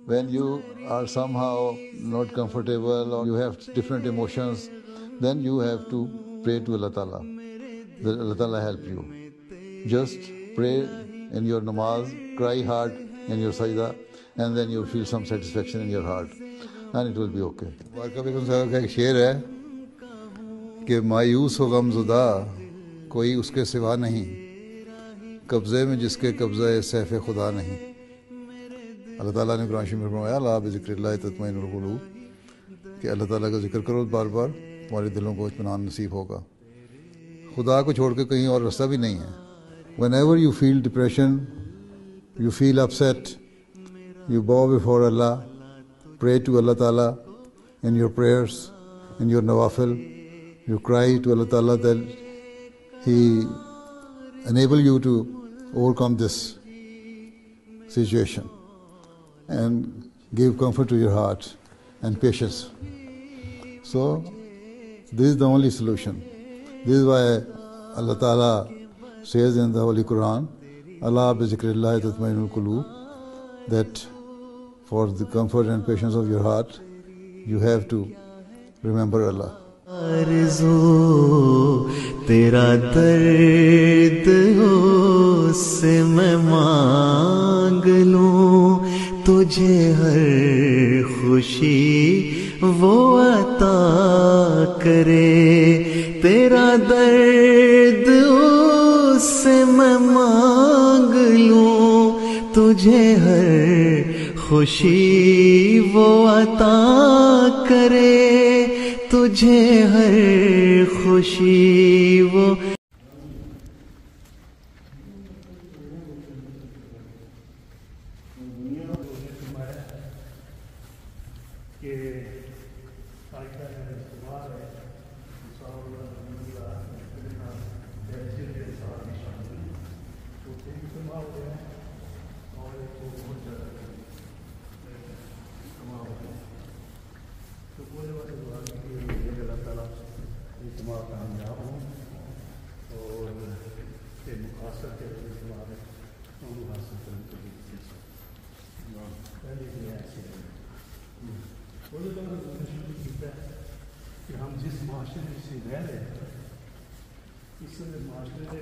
When you are somehow not comfortable or you have different emotions, then you have to pray to Allah Ta'ala. That Allah Ta'ala help you. Just pray in your namaz, cry hard in your sajda, and then you feel some satisfaction in your heart, and it will be okay. مبارکہ بیگم صاحب کا ایک شعر ہے کہ مایوس ہو غم زدہ کوئی اس کے سوا نہیں، قبضے میں جس کے قبضہ سیف خدا نہیں۔ اللہ تعالیٰ نے قرآن شریف میں فرمایا الا بذکر اللہ تطمئن القلوب، کہ اللہ تعالیٰ کا ذکر کرو بار بار، تمہارے دلوں کو اطمینان نصیب ہوگا۔ خدا کو چھوڑ کے کہیں اور راستہ بھی نہیں ہے۔ Whenever you feel depression, you feel upset, you bow before Allah, pray to Allah Ta'ala in your prayers, in your nawafil. You cry to Allah Ta'ala that He enable you to overcome this situation and give comfort to your heart and patience. So this is the only solution. This is why Allah Ta'ala says in the Holy Quran, Allah bi zikrillahi tatma'innul qulub, that for the comfort and patience of your heart, you have to remember Allah. آرزو تیرا درد ہو سے میں مانگ لوں، تجھے ہر خوشی وہ عطا کرے، تیرا درد ہو سے میں مانگ لوں، تجھے ہر خوشی وہ عطا کرے، تجھے ہر خوشی وہ کہ ہم جس معاشرے سے رہ رہے ہیں اس معاشرے کے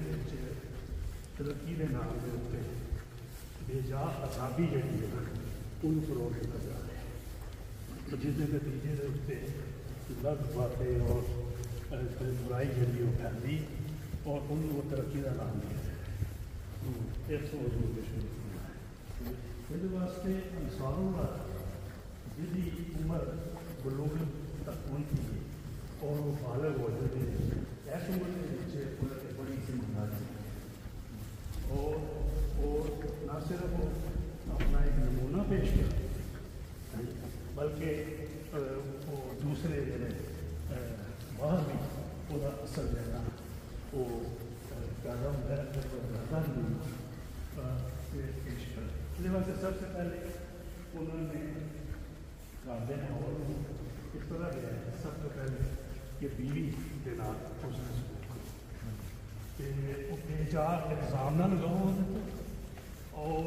ترقی کے نام کے اتنے بے جا آزادی جہی ہے ان فروغ دیتا جا رہا ہے، جس کے نتیجے کے اتنے لگ باتیں اور برائی جہی وہ پھیلی اور ان وہ ترقی کا نام دیا ہے۔ ایک سو شروع کیا ہے یہ واسطے انسانوں کا جی عمر بلوغ تک پہنچتی ہے اور وہ بالغ ہو جاتے ہیں، ایس عمر کے نیچے بڑی سی مناظر اور نہ صرف وہ اپنا ایک نمونہ پیش کرتے بلکہ وہ دوسرے جڑے باہر بھی وہ اثر جو ہے نا وہ قدم ہے پیش کر۔ اس واسطے سب سے پہلے انہوں نے گھر کے ماحول اس طرح کیا ہے، سب سے پہلے کہ بیوی کے نام اس نے وہ بے چار ایگزام نہ لگاؤ اور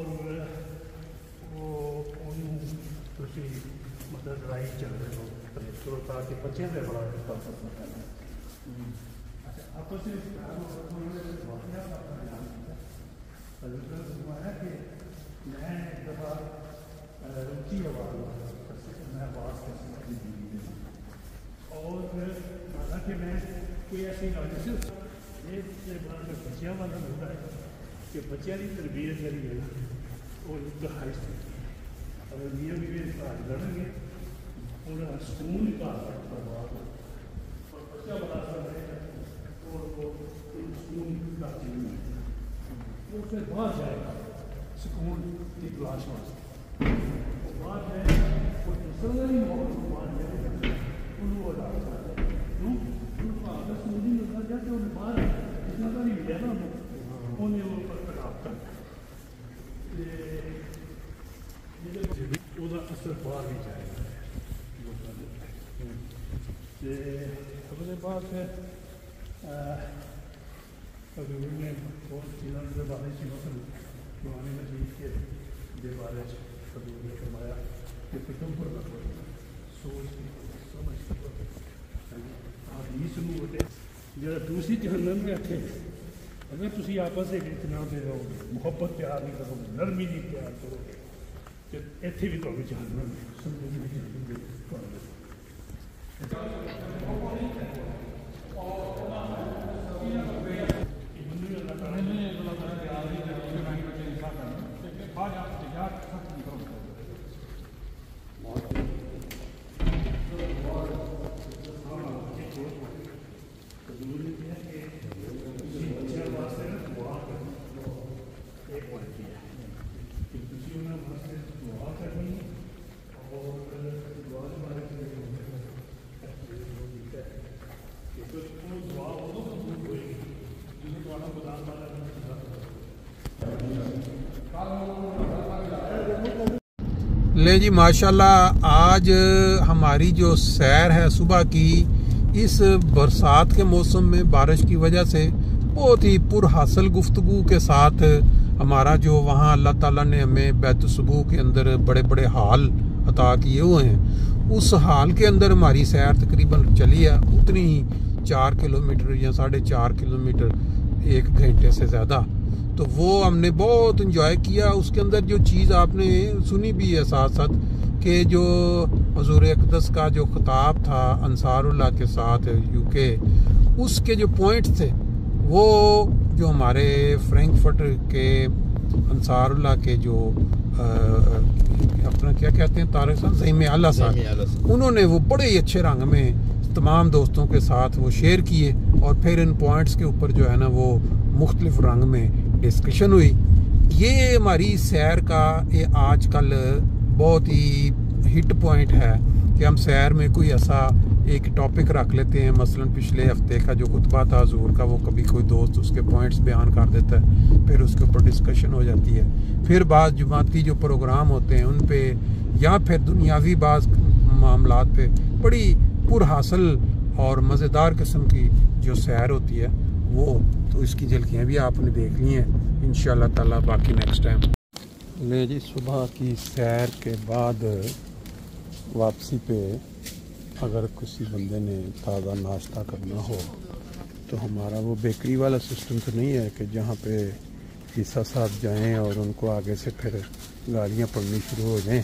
وہ تھی مطلب لڑائی چل رہے ہو تاکہ بچے سے بڑا آپس میں کہ میں ایک دفعہ اونچی آواز میں آواز کر سکتا اور حالانکہ میں کوئی ایسی نالج یہ بڑا بچیاں والا ہوتا ہے کہ بچیاں کی تربیت کری ہے وہ دہائی سکتی ہے۔ اگر میاں بھی گھر لڑیں گے انہیں سکون کا اور بچہ بڑا سا رہے اور وہ سکون کا وہ پھر باہر جائے گا سکون کی تلاش واسطے، وہ باہر جائے گا وہ دوسرا ہی ماحول باہر جائے گا انہوں وہ ڈال سکتا ہے کیوں ان کو آگے سمجھ نہیں ملتا جاتے انہیں باہر جتنا کا نہیں ملے نا انہیں وہ خراب کرنا وہ اثر باہر بھی جائے گا۔ اگلے بات ہے حضور نے بہت چیزوں کے بارے میں قرآن مجید کے بارے حضور نے فرمایا کہ تکبر نہ کرو، سوچ کے سمجھ کے حدیث نو ہوتے جڑا دوسری جہنم میں آتے اگر تسی آپس سے اتنا دے رہو گے، محبت پیار نہیں کرو گے، نرمی نہیں پیار کرو گے، تو اتنے بھی تمہیں جہنم میں سمجھ نہیں جہنم میں لے جی ماشاءاللہ آج ہماری جو سیر ہے صبح کی، اس برسات کے موسم میں بارش کی وجہ سے بہت ہی پر حاصل گفتگو کے ساتھ ہمارا جو وہاں اللہ تعالیٰ نے ہمیں بیت الصبوح کے اندر بڑے بڑے حال عطا کیے ہوئے ہیں، اس حال کے اندر ہماری سیر تقریباً چلی ہے اتنی ہی 4 کلومیٹر یا 4.5 کلومیٹر 1 گھنٹے سے زیادہ. تو وہ ہم نے بہت انجوائے کیا. اس کے اندر جو چیز آپ نے سنی بھی ہے ساتھ ساتھ کہ جو حضور اقدس کا جو خطاب تھا انصار اللہ کے ساتھ UK، اس کے جو پوائنٹس تھے وہ جو ہمارے فرینکفرٹ کے انصار اللہ کے جو اپنا کیا کہتے ہیں طارق صاحب زعیم اعلیٰ صاحب، انہوں نے وہ بڑے ہی اچھے رنگ میں تمام دوستوں کے ساتھ وہ شیئر کیے، اور پھر ان پوائنٹس کے اوپر جو ہے نا وہ مختلف رنگ میں ڈسکشن ہوئی. یہ ہماری سیر کا یہ آج کل بہت ہی ہٹ پوائنٹ ہے کہ ہم سیر میں کوئی ایسا ایک ٹاپک رکھ لیتے ہیں. مثلا پچھلے ہفتے کا جو خطبہ تھا حضور کا، وہ کبھی کوئی دوست اس کے پوائنٹس بیان کر دیتا ہے، پھر اس کے اوپر ڈسکشن ہو جاتی ہے. پھر بعض جماعتی جو پروگرام ہوتے ہیں ان پہ، یا پھر دنیاوی بعض معاملات پہ بڑی پر حاصل اور مزیدار قسم کی جو سیر ہوتی ہے وہ. تو اس کی جھلکیاں بھی آپ نے دیکھ لی ہیں انشاءاللہ تعالیٰ. باقی نیکسٹ ٹائم. لے جی صبح کی سیر کے بعد واپسی پہ اگر کسی بندے نے تازہ ناشتہ کرنا ہو تو ہمارا وہ بیکری والا سسٹم تو نہیں ہے کہ جہاں پہ عیسیٰ صاحب جائیں اور ان کو آگے سے پھر گالیاں پڑنی شروع ہو جائیں.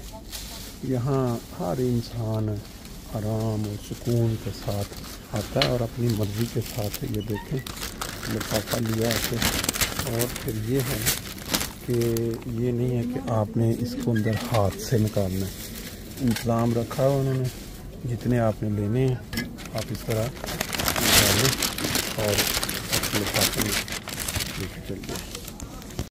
یہاں ہر انسان آرام اور سکون کے ساتھ آتا ہے اور اپنی مرضی کے ساتھ یہ دیکھیں لفافہ لیا آتے. اور پھر یہ ہے کہ یہ نہیں ہے کہ آپ نے اس کو اندر ہاتھ سے نکالنا ہے، انتظام رکھا ہے انہوں نے، جتنے آپ نے لینے ہیں آپ اس طرح نکالیں اور اپنے لفافے میں لے کے چل جائیں.